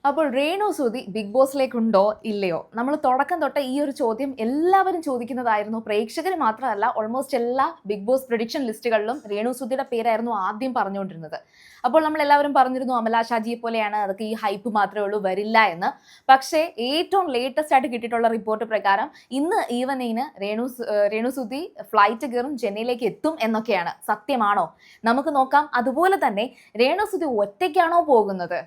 അപ്പോൾ രേണു സുധി ബിഗ് ബോസിലേക്കുണ്ടോ ഇല്ലയോ? നമ്മൾ തുടക്കം തൊട്ട് ഈ ഒരു ചോദ്യം എല്ലാവരും ചോദിക്കുന്നതായിരുന്നു. പ്രേക്ഷകർ മാത്രമല്ല, ഓൾമോസ്റ്റ് എല്ലാ ബിഗ് ബോസ് പ്രെഡിക്ഷൻ ലിസ്റ്റുകളിലും രേണു സുധിയുടെ പേരായിരുന്നു ആദ്യം പറഞ്ഞുകൊണ്ടിരുന്നത്. അപ്പോൾ നമ്മൾ എല്ലാവരും പറഞ്ഞിരുന്നു അമല ഷാജിയെ പോലെയാണ്, അതൊക്കെ ഈ ഹൈപ്പ് മാത്രമേ ഉള്ളൂ, വരില്ല എന്ന്. പക്ഷേ ഏറ്റവും ലേറ്റസ്റ്റ് ആയിട്ട് കിട്ടിയിട്ടുള്ള റിപ്പോർട്ട് പ്രകാരം ഇന്ന് ഈവനിങ്ങിന് രേണു സുധി ഫ്ലൈറ്റ് കയറും, ചെന്നൈയിലേക്ക് എത്തും എന്നൊക്കെയാണ്. സത്യമാണോ? നമുക്ക് നോക്കാം. അതുപോലെ തന്നെ രേണു സുധി ഒറ്റയ്ക്കാണോ പോകുന്നത്,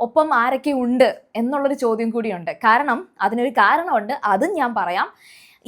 ഒപ്പം ആരൊക്കെ ഉണ്ട് എന്നുള്ളൊരു ചോദ്യം കൂടിയുണ്ട്. കാരണം അതിനൊരു കാരണമുണ്ട്, അതും ഞാൻ പറയാം.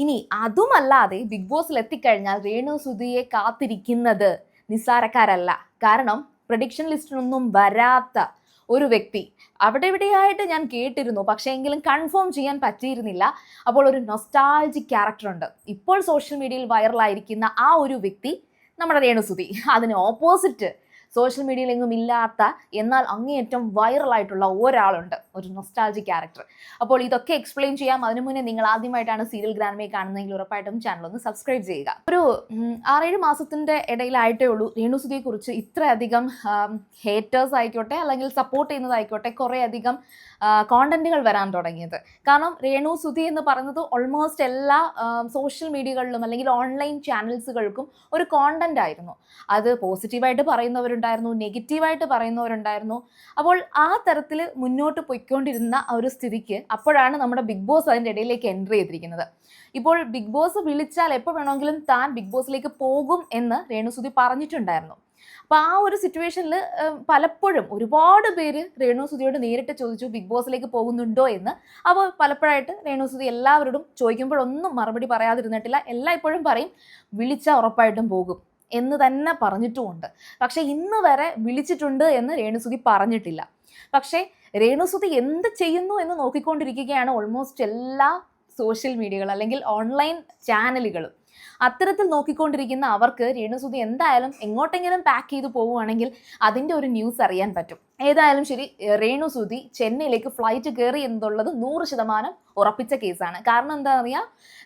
ഇനി അതുമല്ലാതെ ബിഗ് ബോസിൽ എത്തിക്കഴിഞ്ഞാൽ രേണു സുധിയെ കാത്തിരിക്കുന്നത് നിസ്സാരക്കാരല്ല. കാരണം പ്രഡിക്ഷൻ ലിസ്റ്റിനൊന്നും വരാത്ത ഒരു വ്യക്തി അവിടെ ഇവിടെയായിട്ട് ഞാൻ കേട്ടിരുന്നു, പക്ഷേ എങ്കിലും കൺഫേം ചെയ്യാൻ പറ്റിയിരുന്നില്ല. അപ്പോൾ ഒരു നൊസ്റ്റാൾജിക് ക്യാരക്ടർ ഉണ്ട്. ഇപ്പോൾ സോഷ്യൽ മീഡിയയിൽ വൈറലായിരിക്കുന്ന ആ ഒരു വ്യക്തി നമ്മുടെ രേണു സുധി. അതിന് ഓപ്പോസിറ്റ് സോഷ്യൽ മീഡിയയിലെങ്ങും ഇല്ലാത്ത എന്നാൽ അങ്ങേയറ്റം വൈറലായിട്ടുള്ള ഒരാളുണ്ട്, ഒരു നൊസ്റ്റാൾജിക് ക്യാരക്ടർ. അപ്പോൾ ഇതൊക്കെ എക്സ്പ്ലെയിൻ ചെയ്യാം. അതിനു മുന്നേ നിങ്ങൾ ആദ്യമായിട്ടാണ് സീരിയൽ ഗ്രാൻഡ്മേ കാണുന്നതെങ്കിൽ ഉറപ്പായിട്ടും ചാനൽ ഒന്ന് സബ്സ്ക്രൈബ് ചെയ്യുക. ഒരു 6-7 മാസത്തിന്റെ ഇടയിലായിട്ടേ ഉള്ളൂ രേണു സുധിയെ കുറിച്ച് ഇത്രയധികം ഹേറ്റേഴ്സ് ആയിക്കോട്ടെ അല്ലെങ്കിൽ സപ്പോർട്ട് ചെയ്യുന്നതായിക്കോട്ടെ കുറേ അധികം കോണ്ടന്റുകൾ വരാൻ തുടങ്ങിയത്. കാരണം രേണു സുധി എന്ന് പറയുന്നത് ഓൾമോസ്റ്റ് എല്ലാ സോഷ്യൽ മീഡിയകളിലും അല്ലെങ്കിൽ ഓൺലൈൻ ചാനൽസുകൾക്കും ഒരു കോണ്ടന്റ് ആയിരുന്നു. അത് പോസിറ്റീവായിട്ട് പറയുന്നവരുണ്ടായിരുന്നു, നെഗറ്റീവായിട്ട് പറയുന്നവരുണ്ടായിരുന്നു. അപ്പോൾ ആ തരത്തിൽ മുന്നോട്ട് പൊയ്ക്കൊണ്ടിരുന്ന ഒരു സ്ഥിതിക്ക് അപ്പോഴാണ് നമ്മുടെ ബിഗ് ബോസ് അതിൻ്റെ ഇടയിലേക്ക് എൻട്രി ചെയ്തിരിക്കുന്നത്. ഇപ്പോൾ ബിഗ് ബോസ് വിളിച്ചാൽ എപ്പോൾ വേണമെങ്കിലും താൻ ബിഗ് ബോസിലേക്ക് പോകും എന്ന് രേണു സുധി പറഞ്ഞിട്ടുണ്ടായിരുന്നു. അപ്പോൾ ആ ഒരു സിറ്റുവേഷനിൽ പലപ്പോഴും ഒരുപാട് പേര് രേണു സുധിയോട് നേരിട്ട് ചോദിച്ചു ബിഗ് ബോസിലേക്ക് പോകുന്നുണ്ടോ എന്ന്. അപ്പോൾ പലപ്പോഴായിട്ട് രേണു സുധി എല്ലാവരോടും ചോദിക്കുമ്പോഴൊന്നും മറുപടി പറയാതിരുന്നിട്ടില്ല. ഇപ്പോഴും പറയും വിളിച്ചാൽ ഉറപ്പായിട്ടും പോകും എന്ന് തന്നെ പറഞ്ഞിട്ടുമുണ്ട്. പക്ഷേ ഇന്ന് വരെ വിളിച്ചിട്ടുണ്ട് എന്ന് രേണു സുധി പറഞ്ഞിട്ടില്ല. പക്ഷേ രേണു സുധി എന്ത് ചെയ്യുന്നു എന്ന് നോക്കിക്കൊണ്ടിരിക്കുകയാണ് ഓൾമോസ്റ്റ് എല്ലാ സോഷ്യൽ മീഡിയകൾ അല്ലെങ്കിൽ ഓൺലൈൻ ചാനലുകളും. അത്തരത്തിൽ നോക്കിക്കൊണ്ടിരിക്കുന്ന അവർക്ക് രേണു സുധി എന്തായാലും എങ്ങോട്ടെങ്കിലും പാക്ക് ചെയ്ത് പോവുകയാണെങ്കിൽ അതിൻ്റെ ഒരു ന്യൂസ് അറിയാൻ പറ്റും. ഏതായാലും ശരി, രേണു സുധി ചെന്നൈയിലേക്ക് ഫ്ലൈറ്റ് കയറി എന്നുള്ളത് 100% ഉറപ്പിച്ച കേസാണ്. കാരണം എന്താ പറയുക,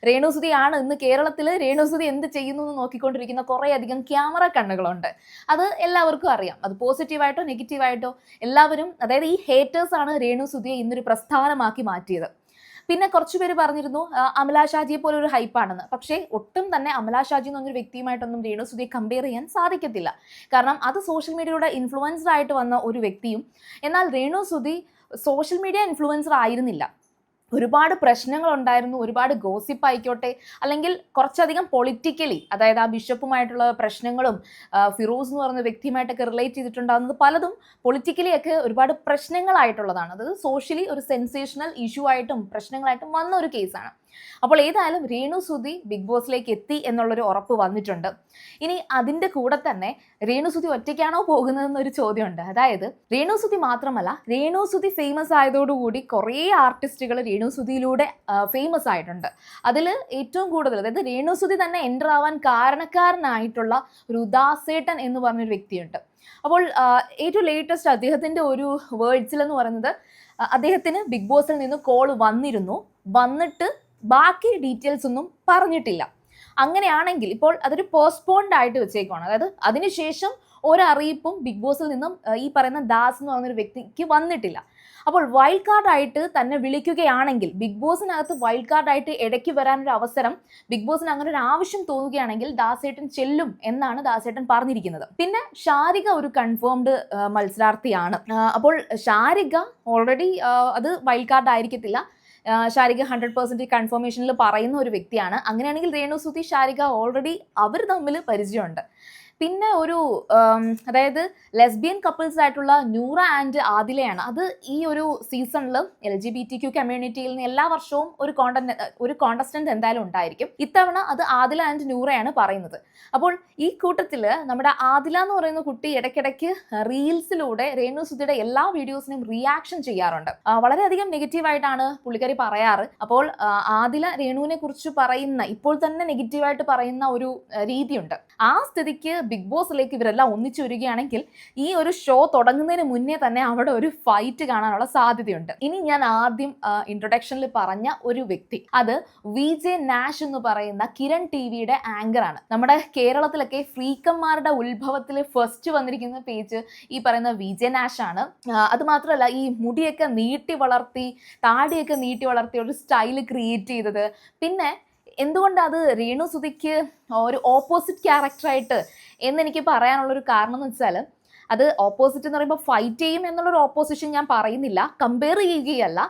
രേണു സുധിയാണ് ഇന്ന് കേരളത്തിൽ രേണു സുധി എന്ത് ചെയ്യുന്നു എന്ന് നോക്കിക്കൊണ്ടിരിക്കുന്ന കുറേയധികം ക്യാമറ കണ്ണുകളുണ്ട്. അത് എല്ലാവർക്കും അറിയാം. അത് പോസിറ്റീവായിട്ടോ നെഗറ്റീവായിട്ടോ എല്ലാവരും, അതായത് ഈ ഹേറ്റേഴ്സാണ് രേണു സുധിയെ ഇന്നൊരു പ്രസ്ഥാനമാക്കി മാറ്റിയത്. പിന്നെ കുറച്ച് പേര് പറഞ്ഞിരുന്നു അമല ഷാജിയെ പോലെ ഒരു ഹൈപ്പാണെന്ന്. പക്ഷേ ഒട്ടും തന്നെ അമല ഷാജി എന്ന് പറഞ്ഞൊരു വ്യക്തിയുമായിട്ടൊന്നും രേണു സുധിയെ കമ്പയർ ചെയ്യാൻ സാധിക്കത്തില്ല. കാരണം അത് സോഷ്യൽ മീഡിയയുടെ ഇൻഫ്ലുവൻസർ ആയിട്ട് വന്ന ഒരു വ്യക്തിയും, എന്നാൽ Renu Sudhi social media influencer ആയിരുന്നില്ല. ഒരുപാട് പ്രശ്നങ്ങളുണ്ടായിരുന്നു, ഒരുപാട് ഗോസിപ്പ് ആയിക്കോട്ടെ അല്ലെങ്കിൽ കുറച്ചധികം പൊളിറ്റിക്കലി, അതായത് ആ ബിഷപ്പുമായിട്ടുള്ള പ്രശ്നങ്ങളും ഫിറോസ് എന്ന് പറയുന്ന വ്യക്തിയുമായിട്ടൊക്കെ റിലേറ്റ് ചെയ്തിട്ടുണ്ടാകുന്നത് പലതും പൊളിറ്റിക്കലി ഒക്കെ ഒരുപാട് പ്രശ്നങ്ങളായിട്ടുള്ളതാണ്. അത് സോഷ്യലി ഒരു സെൻസേഷണൽ ഇഷ്യൂ ആയിട്ടും പ്രശ്നങ്ങളായിട്ടും വന്ന ഒരു കേസാണ്. അപ്പോൾ ഏതായാലും രേണു സുധി ബിഗ് ബോസിലേക്ക് എത്തി എന്നുള്ളൊരു ഉറപ്പ് വന്നിട്ടുണ്ട്. ഇനി അതിൻ്റെ കൂടെ തന്നെ രേണു സുധി ഒറ്റയ്ക്കാണോ പോകുന്നതെന്നൊരു ചോദ്യമുണ്ട്. അതായത് രേണു സുധി മാത്രമല്ല, രേണു സുധി ഫേമസ് ആയതോടുകൂടി കുറേ ആർട്ടിസ്റ്റുകൾ രേണു സുധിയിലൂടെ ഫേമസ് ആയിട്ടുണ്ട്. അതിൽ ഏറ്റവും കൂടുതൽ, അതായത് രേണു സുധി തന്നെ എൻ്റർ ആവാൻ കാരണക്കാരനായിട്ടുള്ള ഒരു ദാസേട്ടൻ എന്ന് പറഞ്ഞൊരു വ്യക്തിയുണ്ട്. അപ്പോൾ ഏറ്റവും ലേറ്റസ്റ്റ് അദ്ദേഹത്തിൻ്റെ ഒരു വേർഡ്സിൽ എന്ന് പറയുന്നത്, അദ്ദേഹത്തിന് ബിഗ് ബോസിൽ നിന്ന് കോൾ വന്നിട്ട് ബാക്കി ഡീറ്റെയിൽസ് ഒന്നും പറഞ്ഞിട്ടില്ല. അങ്ങനെയാണെങ്കിൽ ഇപ്പോൾ അതൊരു പോസ്റ്റ്പോൺഡ് ആയിട്ട് വെച്ചേക്കുവാണ്. അതായത് അതിനുശേഷം ഒരറിയിപ്പും ബിഗ് ബോസിൽ നിന്നും ഈ പറയുന്ന ദാസ് എന്ന് പറയുന്നൊരു വ്യക്തിക്ക് വന്നിട്ടില്ല. അപ്പോൾ വൈൽഡ് കാർഡായിട്ട് തന്നെ വിളിക്കുകയാണെങ്കിൽ, ബിഗ് ബോസിനകത്ത് വൈൽഡ് കാർഡായിട്ട് ഇടയ്ക്ക് വരാനൊരു അവസരം ബിഗ് ബോസിന് അങ്ങനെ ഒരു ആവശ്യം തോന്നുകയാണെങ്കിൽ ദാസേട്ടൻ ചെല്ലും എന്നാണ് ദാസേട്ടൻ പറഞ്ഞിരിക്കുന്നത്. പിന്നെ ഷാരിക ഒരു കൺഫേംഡ് മത്സരാർത്ഥിയാണ്. അപ്പോൾ ഷാരിക ഓൾറെഡി അത് വൈൽഡ് കാർഡ് ആയിരിക്കത്തില്ല. ഷാരിക 100% കൺഫർമേഷനിൽ പറയുന്ന ഒരു വ്യക്തിയാണ്. അങ്ങനെയാണെങ്കിൽ രേണു സുധി ഷാരിക ഓൾറെഡി അവർ തമ്മിൽ പരിചയമുണ്ട്. പിന്നെ ഒരു അതായത് ലെസ്ബിയൻ കപ്പിൾസ് ആയിട്ടുള്ള നൂറ ആൻഡ് ആദിലയാണ്. അത് ഈ ഒരു സീസണിൽ LGBTQ കമ്മ്യൂണിറ്റിയിൽ നിന്ന് എല്ലാ വർഷവും ഒരു കോണ്ടസ്റ്റന്റ് എന്തായാലും ഉണ്ടായിരിക്കും. ഇത്തവണ അത് ആദില ആൻഡ് നൂറയാണ് പറയുന്നത്. അപ്പോൾ ഈ കൂട്ടത്തിൽ നമ്മുടെ ആദില എന്ന് പറയുന്ന കുട്ടി ഇടയ്ക്കിടയ്ക്ക് റീൽസിലൂടെ രേണു സുധിയുടെ എല്ലാ വീഡിയോസിനും റിയാക്ഷൻ ചെയ്യാറുണ്ട്. വളരെയധികം നെഗറ്റീവായിട്ടാണ് പുള്ളിക്കാരി പറയാറ്. അപ്പോൾ ആദില രേണുവിനെ കുറിച്ച് പറയുന്ന, ഇപ്പോൾ തന്നെ നെഗറ്റീവായിട്ട് പറയുന്ന ഒരു രീതിയുണ്ട്. ആ സ്ഥിതിക്ക് ബിഗ് ബോസിലേക്ക് ഇവരെല്ലാം ഒന്നിച്ചു വരികയാണെങ്കിൽ ഈ ഒരു ഷോ തുടങ്ങുന്നതിന് മുന്നേ തന്നെ അവിടെ ഒരു ഫൈറ്റ് കാണാനുള്ള സാധ്യതയുണ്ട്. ഇനി ഞാൻ ആദ്യം ഇൻട്രൊഡക്ഷനിൽ പറഞ്ഞ ഒരു വ്യക്തി, അത് VJ നാഷ് എന്ന് പറയുന്ന കിരൺ ടിവിയുടെ ആങ്കർ ആണ്. നമ്മുടെ കേരളത്തിലൊക്കെ ഫ്രീക്കന്മാരുടെ ഉത്ഭവത്തിൽ ഫസ്റ്റ് വന്നിരിക്കുന്ന പേജ് ഈ പറയുന്ന VJ നാഷ് ആണ്. അത് മാത്രമല്ല, ഈ മുടിയൊക്കെ നീട്ടി വളർത്തി, താടിയൊക്കെ നീട്ടി വളർത്തി ഒരു സ്റ്റൈൽ ക്രിയേറ്റ് ചെയ്തത്. പിന്നെ എന്തുകൊണ്ടാണ് അത് രേണു സുധിക്ക് ഒരു ഓപ്പോസിറ്റ് ക്യാരക്ടറായിട്ട് എന്നെനിക്ക് പറയാനുള്ളൊരു കാരണം എന്ന് വെച്ചാൽ, അത് ഓപ്പോസിറ്റ് എന്ന് പറയുമ്പോൾ ഫൈറ്റ് ചെയ്യും എന്നുള്ളൊരു ഓപ്പോസിഷൻ ഞാൻ പറയുന്നില്ല, കമ്പയർ ചെയ്യുകയല്ല.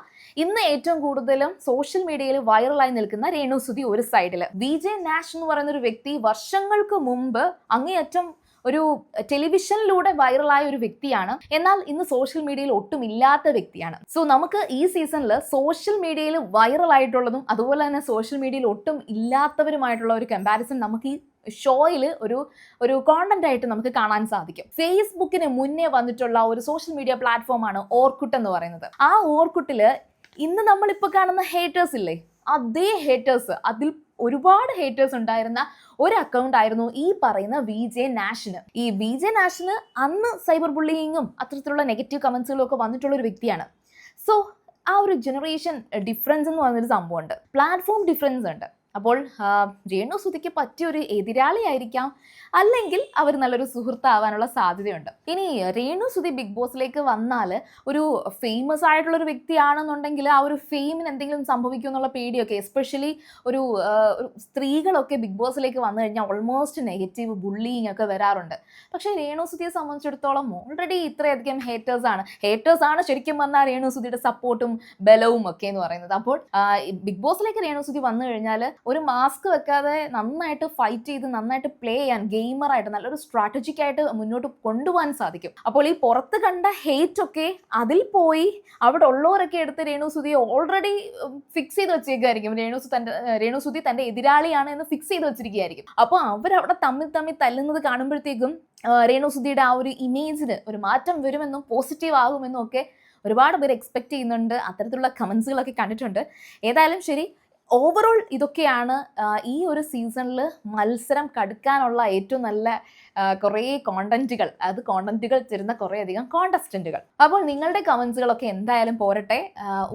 ഇന്ന് ഏറ്റവും കൂടുതലും സോഷ്യൽ മീഡിയയിൽ വൈറലായി നിൽക്കുന്ന രേണു സുധി ഒരു സൈഡിൽ, VJ നാഷ് എന്ന് പറയുന്ന ഒരു വ്യക്തി വർഷങ്ങൾക്ക് മുമ്പ് അങ്ങേയറ്റം ഒരു ടെലിവിഷനിലൂടെ വൈറലായ ഒരു വ്യക്തിയാണ്. എന്നാൽ ഇന്ന് സോഷ്യൽ മീഡിയയിൽ ഒട്ടും ഇല്ലാത്ത വ്യക്തിയാണ്. സോ നമുക്ക് ഈ സീസണിൽ സോഷ്യൽ മീഡിയയിൽ വൈറലായിട്ടുള്ളതും അതുപോലെ തന്നെ സോഷ്യൽ മീഡിയയിൽ ഒട്ടും ഇല്ലാത്തവരുമായിട്ടുള്ള ഒരു കമ്പാരിസൺ നമുക്ക് ഈ ഷോയിൽ ഒരു കോണ്ടന്റ് ആയിട്ട് നമുക്ക് കാണാൻ സാധിക്കും. ഫേസ്ബുക്കിന് മുന്നേ വന്നിട്ടുള്ള ഒരു സോഷ്യൽ മീഡിയ പ്ലാറ്റ്ഫോമാണ് ഓർക്കുട്ട് എന്ന് പറയുന്നത്. ആ ഓർക്കുട്ടില് ഇന്ന് നമ്മളിപ്പോൾ കാണുന്ന ഹേറ്റേഴ്സ് ഇല്ലേ, അതേ ഹേറ്റേഴ്സ്, അതിൽ ഒരുപാട് ഹേറ്റേഴ്സ് ഉണ്ടായിരുന്ന ഒരു അക്കൗണ്ട് ആയിരുന്നു ഈ പറയുന്ന VJ നാഷിന്. ഈ VJ നാഷിന് അന്ന് സൈബർ ബുള്ളിയിങ്ങും അത്തരത്തിലുള്ള നെഗറ്റീവ് കമന്റ്സുകളും ഒക്കെ വന്നിട്ടുള്ള ഒരു വ്യക്തിയാണ്. സോ ആ ഒരു ജനറേഷൻ ഡിഫറൻസ് എന്ന് പറയുന്നൊരു സംഭവമുണ്ട്, പ്ലാറ്റ്ഫോം ഡിഫറൻസ് ഉണ്ട്. അപ്പോൾ രേണു സുധിക്ക് പറ്റിയൊരു എതിരാളിയായിരിക്കാം, അല്ലെങ്കിൽ അവർ നല്ലൊരു സുഹൃത്താവാനുള്ള സാധ്യതയുണ്ട്. ഇനി രേണു സുധി ബിഗ് ബോസിലേക്ക് വന്നാൽ ഒരു ഫേമസ് ആയിട്ടുള്ളൊരു വ്യക്തിയാണെന്നുണ്ടെങ്കിൽ ആ ഒരു ഫെയിമിന് എന്തെങ്കിലും സംഭവിക്കും എന്നുള്ള പേടിയൊക്കെ, എസ്പെഷ്യലി ഒരു സ്ത്രീകളൊക്കെ ബിഗ് ബോസിലേക്ക് വന്നു കഴിഞ്ഞാൽ ഓൾമോസ്റ്റ് നെഗറ്റീവ് ബുള്ളിങ് ഒക്കെ വരാറുണ്ട്. പക്ഷേ രേണു സുധിയെ സംബന്ധിച്ചിടത്തോളം ഓൾറെഡി ഇത്രയധികം ഹേറ്റേഴ്സ് ആണ് ശരിക്കും പറഞ്ഞാൽ രേണു സുധിയുടെ സപ്പോർട്ടും ബലവും ഒക്കെ എന്ന് പറയുന്നത്. അപ്പോൾ ബിഗ് ബോസിലേക്ക് രേണു സുധി വന്നു കഴിഞ്ഞാൽ ഒരു മാസ്ക് വെക്കാതെ നന്നായിട്ട് ഫൈറ്റ് ചെയ്ത് നന്നായിട്ട് പ്ലേ ചെയ്യാൻ, ഗെയിമറായിട്ട് നല്ലൊരു സ്ട്രാറ്റജിക് ആയിട്ട് മുന്നോട്ട് കൊണ്ടുപോകാൻ സാധിക്കും. അപ്പോൾ ഈ പുറത്ത് കണ്ട ഹേറ്റ് ഒക്കെ അതിൽ പോയി അവിടെ ഉള്ളവരൊക്കെ എടുത്ത് രേണു സുധിയെ ഓൾറെഡി ഫിക്സ് ചെയ്ത് വെച്ചേക്കായിരിക്കും. രേണു സുധി തന്റെ എതിരാളിയാണ് എന്ന് ഫിക്സ് ചെയ്ത് വെച്ചിരിക്കുകയായിരിക്കും. അപ്പോൾ അവരവിടെ തമ്മിൽ തല്ലുന്നത് കാണുമ്പോഴത്തേക്കും രേണു സുധിയുടെ ആ ഒരു ഇമേജിന് ഒരു മാറ്റം വരുമെന്നും പോസിറ്റീവ് ആകുമെന്നും ഒക്കെ ഒരുപാട് പേര് എക്സ്പെക്ട് ചെയ്യുന്നുണ്ട്. അത്തരത്തിലുള്ള കമന്റ്സുകളൊക്കെ കണ്ടിട്ടുണ്ട്. ഏതായാലും ശരി, ഓവറോൾ ഇതൊക്കെയാണ് ഈ ഒരു സീസണിൽ മത്സരം കടുക്കാനുള്ള ഏറ്റവും നല്ല കുറേ കോണ്ടന്റുകൾ തരുന്ന കുറേയധികം കോണ്ടസ്റ്റന്റുകൾ. അപ്പോൾ നിങ്ങളുടെ കമന്റ്സുകളൊക്കെ എന്തായാലും പോരട്ടെ.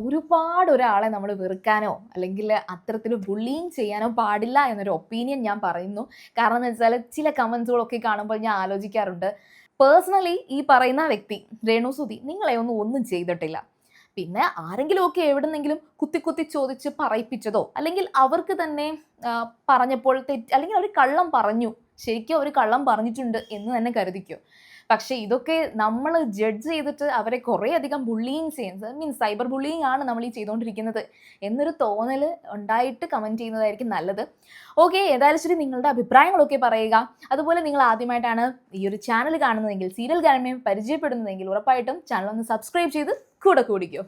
ഒരുപാട് ഒരാളെ നമ്മൾ വെറുക്കാനോ അല്ലെങ്കിൽ അത്തരത്തിൽ ബുള്ളിങ് ചെയ്യാനോ പാടില്ല എന്നൊരു ഒപ്പീനിയൻ ഞാൻ പറയുന്നു. കാരണം എന്ന് വെച്ചാൽ ചില കമന്റ്സുകളൊക്കെ കാണുമ്പോൾ ഞാൻ ആലോചിക്കാറുണ്ട്, പേഴ്സണലി ഈ പറയുന്ന വ്യക്തി രേണു സുധി നിങ്ങളെ ഒന്നും ചെയ്തിട്ടില്ല, പിന്നെ ആരെങ്കിലും ഒക്കെ എവിടെന്നെങ്കിലും കുത്തി ചോദിച്ച് പറയിപ്പിച്ചതോ, അല്ലെങ്കിൽ അവർക്ക് തന്നെ പറഞ്ഞപ്പോൾ അല്ലെങ്കിൽ അവർ കള്ളം പറഞ്ഞു, ശരിക്കും അവർ കള്ളം പറഞ്ഞിട്ടുണ്ട് എന്ന് തന്നെ കരുതിക്കോ. പക്ഷെ ഇതൊക്കെ നമ്മൾ ജഡ്ജ് ചെയ്തിട്ട് അവരെ കുറേ അധികം ബുള്ളിങ് ചെയ്യുന്നത്, മീൻസ് സൈബർ ബുള്ളിങ് ആണ് നമ്മൾ ഈ ചെയ്തുകൊണ്ടിരിക്കുന്നത് എന്നൊരു തോന്നൽ ഉണ്ടായിട്ട് കമൻറ്റ് ചെയ്യുന്നതായിരിക്കും നല്ലത്. ഓക്കെ, ഏതായാലും ശരി, നിങ്ങളുടെ അഭിപ്രായങ്ങളൊക്കെ പറയുക. അതുപോലെ നിങ്ങൾ ആദ്യമായിട്ടാണ് ഈ ഒരു ചാനൽ കാണുന്നതെങ്കിൽ, സീരിയൽ ഗാനമേ പരിചയപ്പെടുന്നതെങ്കിൽ ഉറപ്പായിട്ടും ചാനൽ ഒന്ന് സബ്സ്ക്രൈബ് ചെയ്ത് കൂടെ കൂടിക്കോ.